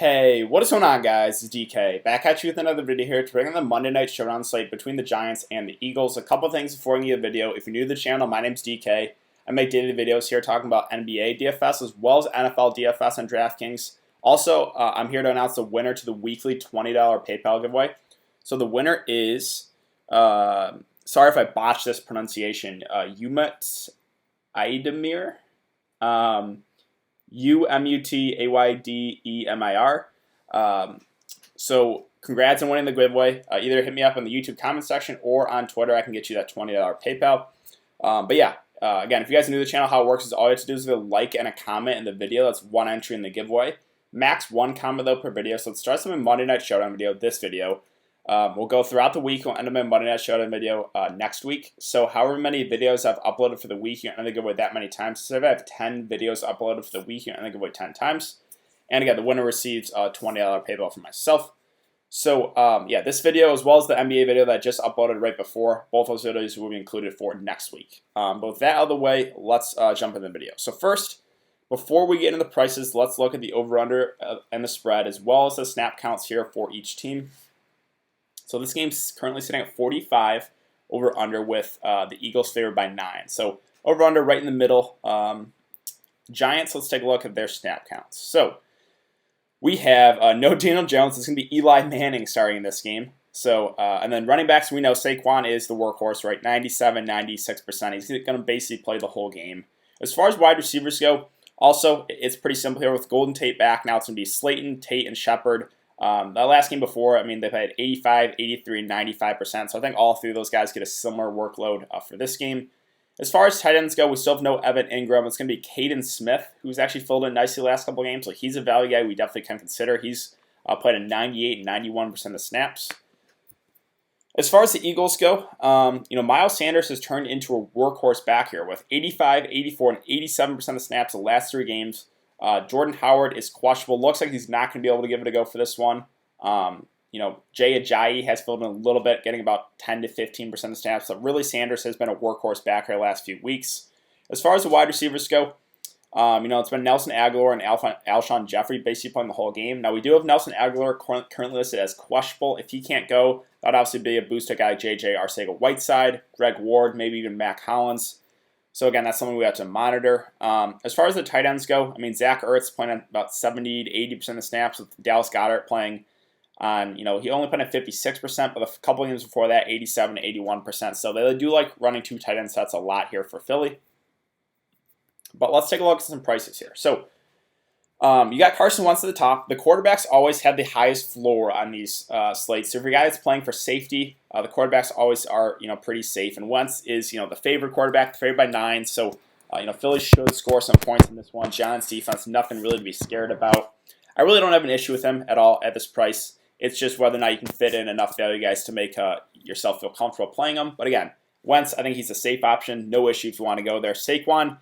Hey, what is going on, guys? It's DK, back at you with another video here to bring on the Monday Night Showdown slate between the Giants and the Eagles. A couple things before we get the video. If you're new to the channel, my name's DK. I make daily videos here talking about NBA DFS as well as NFL DFS on Draftkings. Also, I'm here to announce the winner to the weekly $20 PayPal giveaway. So the winner is, sorry if I botched this pronunciation, Umut Aydemir. Umutaydemir. So congrats on winning the giveaway. Either hit me up in the YouTube comment section or on Twitter. I can get you that $20 PayPal. But yeah, again, if you guys are new to the channel, how it works is all you have to do is leave a like and a comment in the video. That's one entry in the giveaway. Max one comment though per video. So let's start some Monday Night Showdown video. This video. We'll go throughout the week. We'll end up in Monday Night Showdown video next week. So however many videos I've uploaded for the week, you can end the giveaway that many times. So if I have 10 videos uploaded for the week, you can end the giveaway 10 times. And again, the winner receives a $20 PayPal from myself. So yeah, this video as well as the NBA video that I just uploaded right before, both those videos will be included for next week. But with that out of the way, let's jump into the video. So first, before we get into the prices, let's look at the over-under and the spread as well as the snap counts here for each team. So this game's currently sitting at 45 over-under with the Eagles favored by 9. So over-under right in the middle. Giants, let's take a look at their snap counts. So we have no Daniel Jones. It's going to be Eli Manning starting in this game. So and then running backs, we know Saquon is the workhorse, right? 97, 96%. He's going to basically play the whole game. As far as wide receivers go, also, it's pretty simple here with Golden Tate back. Now it's going to be Slayton, Tate, and Shepard. The last game before, I mean, they've had 85, 83, and 95%. So I think all three of those guys get a similar workload for this game. As far as tight ends go, we still have no Evan Ingram. It's going to be Caden Smith, who's actually filled in nicely the last couple of games. So he's a value guy we definitely can consider. He's played in 98 and 91% of snaps. As far as the Eagles go, Miles Sanders has turned into a workhorse back here with 85, 84, and 87% of snaps the last 3 games. Jordan Howard is questionable. Looks like he's not going to be able to give it a go for this one. Jay Ajayi has filled in a little bit, getting about 10 to 15% of snaps. So really, Sanders has been a workhorse back here the last few weeks. As far as the wide receivers go, it's been Nelson Agholor and Alshon Jeffrey basically playing the whole game. Now, we do have Nelson Agholor currently listed as questionable. If he can't go, that would obviously be a boost to guy J.J. Arcega-Whiteside, Greg Ward, maybe even Mac Hollins. So again, that's something we have to monitor. As far as the tight ends go, I mean, Zach Ertz playing on about 70 to 80% of snaps with Dallas Goedert playing on, he only played at 56%, but a couple of games before that, 87 to 81%. So they do like running 2 tight end sets a lot here for Philly. But let's take a look at some prices here. So you got Carson Wentz at the top. The quarterbacks always have the highest floor on these slates. So if your guy is playing for safety, the quarterbacks always are pretty safe. And Wentz is the favorite quarterback, favored by 9. So Philly should score some points in this one. Giants defense, nothing really to be scared about. I really don't have an issue with him at all at this price. It's just whether or not you can fit in enough value guys to make yourself feel comfortable playing them. But again, Wentz, I think he's a safe option. No issue if you want to go there. Saquon,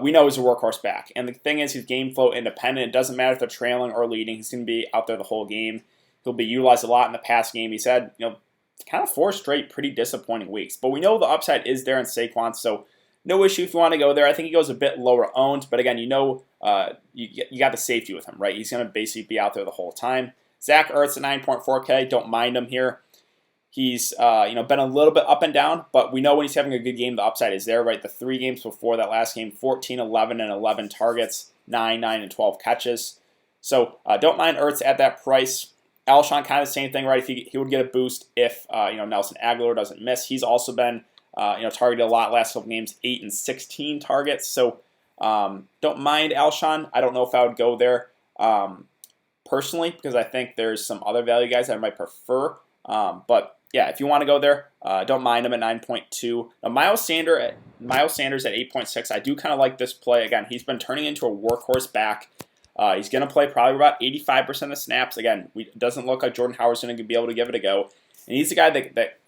we know he's a workhorse back. And the thing is, he's game flow independent. It doesn't matter if they're trailing or leading. He's going to be out there the whole game. He'll be utilized a lot in the pass game. He's had, kind of 4 straight pretty disappointing weeks. But we know the upside is there in Saquon, so no issue if you want to go there. I think he goes a bit lower owned. But again, you got the safety with him, right? He's going to basically be out there the whole time. Zach Ertz at 9.4K. Don't mind him here. He's been a little bit up and down, but we know when he's having a good game, the upside is there, right? The 3 games before that last game, 14, 11, and 11 targets, 9, 9, and 12 catches. So don't mind Ertz at that price. Alshon, kind of the same thing, right? If he would get a boost if Nelson Agholor doesn't miss. He's also been targeted a lot last couple games, 8 and 16 targets. So don't mind Alshon. I don't know if I would go there personally because I think there's some other value guys I might prefer. But yeah, if you want to go there, don't mind him at 9.2. Now, Miles Sanders at 8.6. I do kind of like this play. Again, he's been turning into a workhorse back. He's going to play probably about 85% of snaps. Again, it doesn't look like Jordan Howard's going to be able to give it a go. And he's a guy that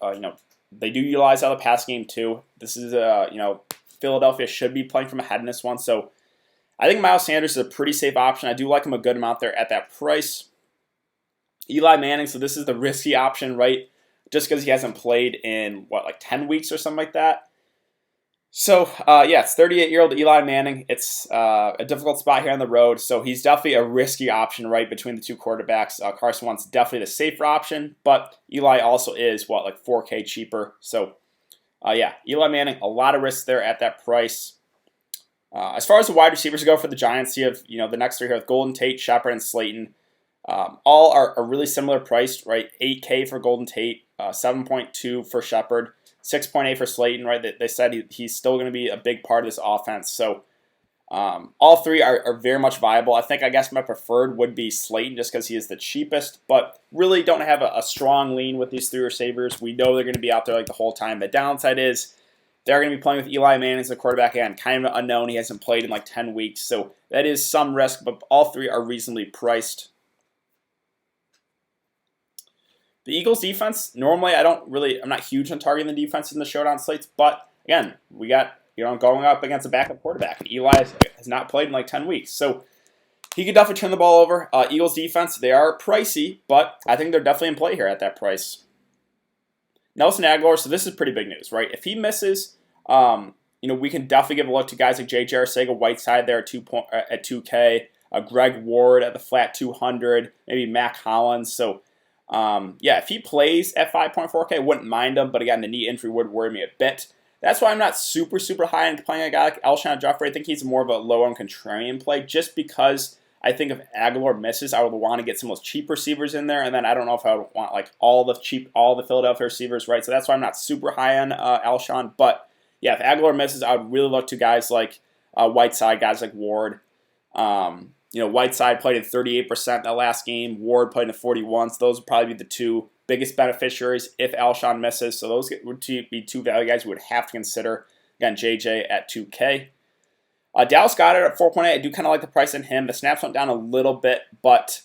they do utilize out of the pass game too. This is Philadelphia should be playing from ahead in this one. So I think Miles Sanders is a pretty safe option. I do like him a good amount there at that price. Eli Manning, so this is the risky option, right? Just because he hasn't played in, 10 weeks or something like that. So, yeah, it's 38-year-old Eli Manning. It's a difficult spot here on the road, so he's definitely a risky option, right, between the two quarterbacks. Carson Wentz definitely the safer option, but Eli also is, like 4K cheaper. So, yeah, Eli Manning, a lot of risk there at that price. As far as the wide receivers go for the Giants, you have the next three here with Golden Tate, Shepard, and Slayton. All are really similar priced, right? 8K for Golden Tate, 7.2 for Shepard, 6.8 for Slayton, right? They said he's still going to be a big part of this offense. So all three are very much viable. I guess my preferred would be Slayton just because he is the cheapest, but really don't have a strong lean with these three receivers. We know they're going to be out there like the whole time. The downside is they're going to be playing with Eli Manning as the quarterback again, kind of unknown. He hasn't played in like 10 weeks, so that is some risk, but all three are reasonably priced. The Eagles defense, normally I'm not huge on targeting the defense in the showdown slates, but again, we got, going up against a backup quarterback. And Eli has not played in like 10 weeks, so he could definitely turn the ball over. Eagles defense, they are pricey, but I think they're definitely in play here at that price. Nelson Aguilar, so this is pretty big news, right? If he misses, we can definitely give a look to guys like J.J. Arcega-Whiteside there at 2K, Greg Ward at the flat 200, maybe Mac Hollins. So, if he plays at 5.4K, I wouldn't mind him, but again, the knee injury would worry me a bit. That's why I'm not super, super high on playing a guy like Alshon Jeffrey. I think he's more of a low-end contrarian play, just because I think if Aguilar misses, I would want to get some of those cheap receivers in there, and then I don't know if I would want like all the Philadelphia receivers, right? So that's why I'm not super high on Alshon. But yeah, if Aguilar misses, I would really look to guys like Whiteside, guys like Ward. Whiteside played in 38% that last game. Ward played in 41%. So those would probably be the two biggest beneficiaries if Alshon misses. So those would be two value guys we would have to consider. Again, JJ at 2K. Dallas Goedert at 4.8. I do kind of like the price on him. The snaps went down a little bit, but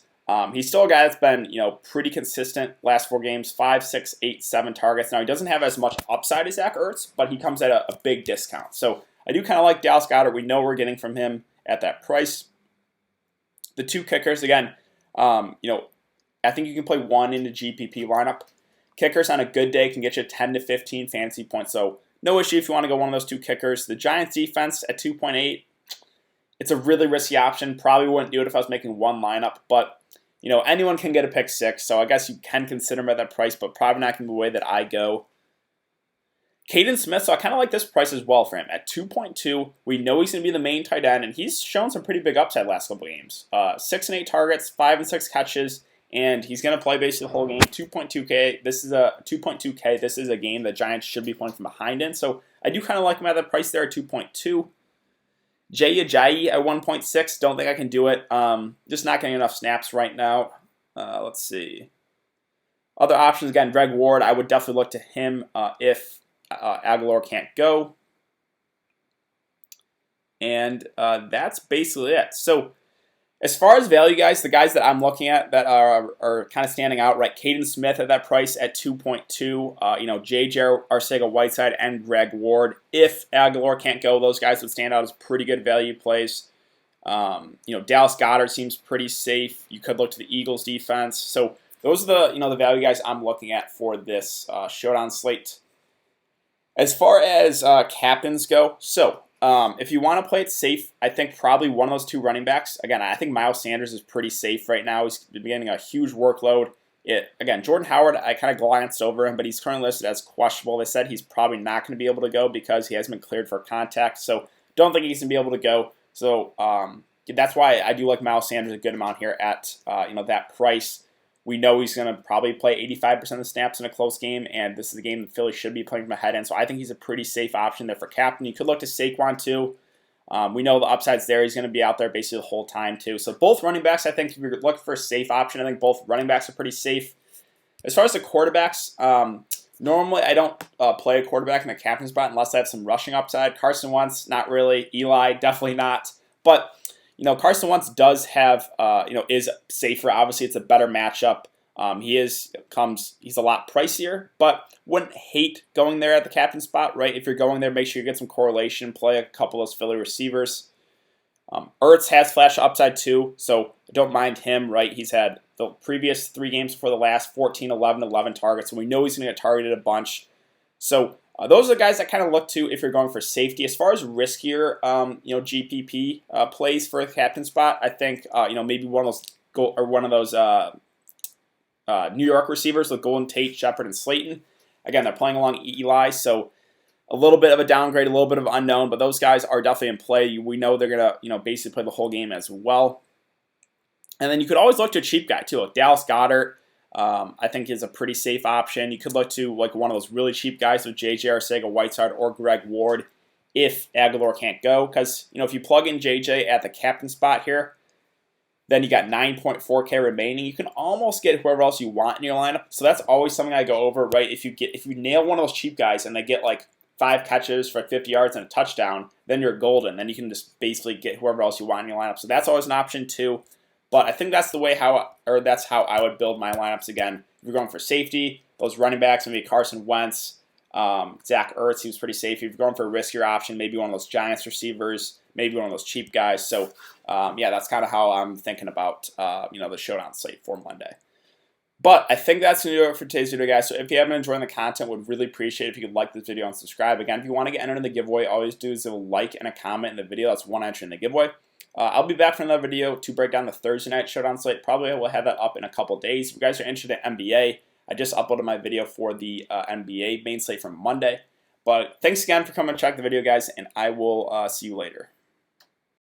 he's still a guy that's been pretty consistent last 4 games. 5, 6, 8, 7 targets. Now he doesn't have as much upside as Zach Ertz, but he comes at a big discount. So I do kind of like Dallas Goedert. We know we're getting from him at that price. The two kickers, again, I think you can play one in the GPP lineup. Kickers on a good day can get you 10 to 15 fantasy points, so no issue if you want to go one of those two kickers. The Giants defense at 2.8, it's a really risky option. Probably wouldn't do it if I was making one lineup, but anyone can get a pick 6, so I guess you can consider him at that price, but probably not going to be the way that I go. Caden Smith, so I kind of like this price as well for him. At 2.2, we know he's going to be the main tight end, and he's shown some pretty big upside last couple games. 6 and 8 targets, 5 and 6 catches, and he's going to play basically the whole game. 2.2K. This is a 2.2K. This is a game the Giants should be playing from behind in. So I do kind of like him at the price there at 2.2. Jay Ajayi at 1.6. Don't think I can do it. Just not getting enough snaps right now. Let's see. Other options again. Greg Ward. I would definitely look to him if Aguilar can't go. And that's basically it. So as far as value guys, the guys that I'm looking at that are kind of standing out, right? Caden Smith at that price at 2.2. JJ Arcega-Whiteside and Greg Ward. If Aguilar can't go, those guys would stand out as pretty good value plays. Dallas Goedert seems pretty safe. You could look to the Eagles defense. So those are the value guys I'm looking at for this showdown slate. As far as captains go, so if you want to play it safe, I think probably one of those two running backs. Again, I think Miles Sanders is pretty safe right now. He's been getting a huge workload. Jordan Howard, I kind of glanced over him, but he's currently listed as questionable. They said he's probably not going to be able to go because he hasn't been cleared for contact. So don't think he's going to be able to go. So that's why I do like Miles Sanders a good amount here at that price. We know he's going to probably play 85% of the snaps in a close game, and this is a game that Philly should be playing from ahead in. So I think he's a pretty safe option there for captain. You could look to Saquon too. We know the upside's there. He's going to be out there basically the whole time too. So both running backs, I think if you're looking for a safe option, I think both running backs are pretty safe. As far as the quarterbacks, normally I don't play a quarterback in the captain spot unless I have some rushing upside. Carson Wentz, not really. Eli, definitely not. But Carson Wentz does have, is safer. Obviously, it's a better matchup. He's a lot pricier, but wouldn't hate going there at the captain spot, right? If you're going there, make sure you get some correlation, play a couple of those Philly receivers. Ertz has flash upside too, so don't mind him, right? He's had the previous 3 games before the last 14, 11, 11 targets, and we know he's going to get targeted a bunch. So Those are the guys that kind of look to if you're going for safety. As far as riskier, GPP plays for the captain spot, I think maybe one of those New York receivers with Golden Tate, Shepard, and Slayton. Again, they're playing along Eli, so a little bit of a downgrade, a little bit of unknown, but those guys are definitely in play. We know they're gonna basically play the whole game as well. And then you could always look to a cheap guy too, like Dallas Goedert. I think is a pretty safe option. You could look to like one of those really cheap guys with J.J. Arcega-Whiteside or Greg Ward if Aguilar can't go. Because if you plug in J.J. at the captain spot here, then you got 9.4K remaining. You can almost get whoever else you want in your lineup. So that's always something I go over, right? If you nail one of those cheap guys and they get like 5 catches for 50 yards and a touchdown, then you're golden. Then you can just basically get whoever else you want in your lineup. So that's always an option too. But I think that's that's how I would build my lineups again. If you're going for safety, those running backs, maybe Carson Wentz, Zach Ertz, he was pretty safe. If you're going for a riskier option, maybe one of those Giants receivers, maybe one of those cheap guys. So that's kind of how I'm thinking about the showdown slate for Monday. But I think that's going to do it for today's video, guys. So if you have been enjoying the content, would really appreciate it if you could like this video and subscribe. Again, if you want to get entered in the giveaway, all you do is a like and a comment in the video. That's one entry in the giveaway. I'll be back for another video to break down the Thursday night showdown slate. Probably will have that up in a couple days. If you guys are interested in NBA, I just uploaded my video for the NBA main slate from Monday. But thanks again for coming to check the video, guys, and I will see you later.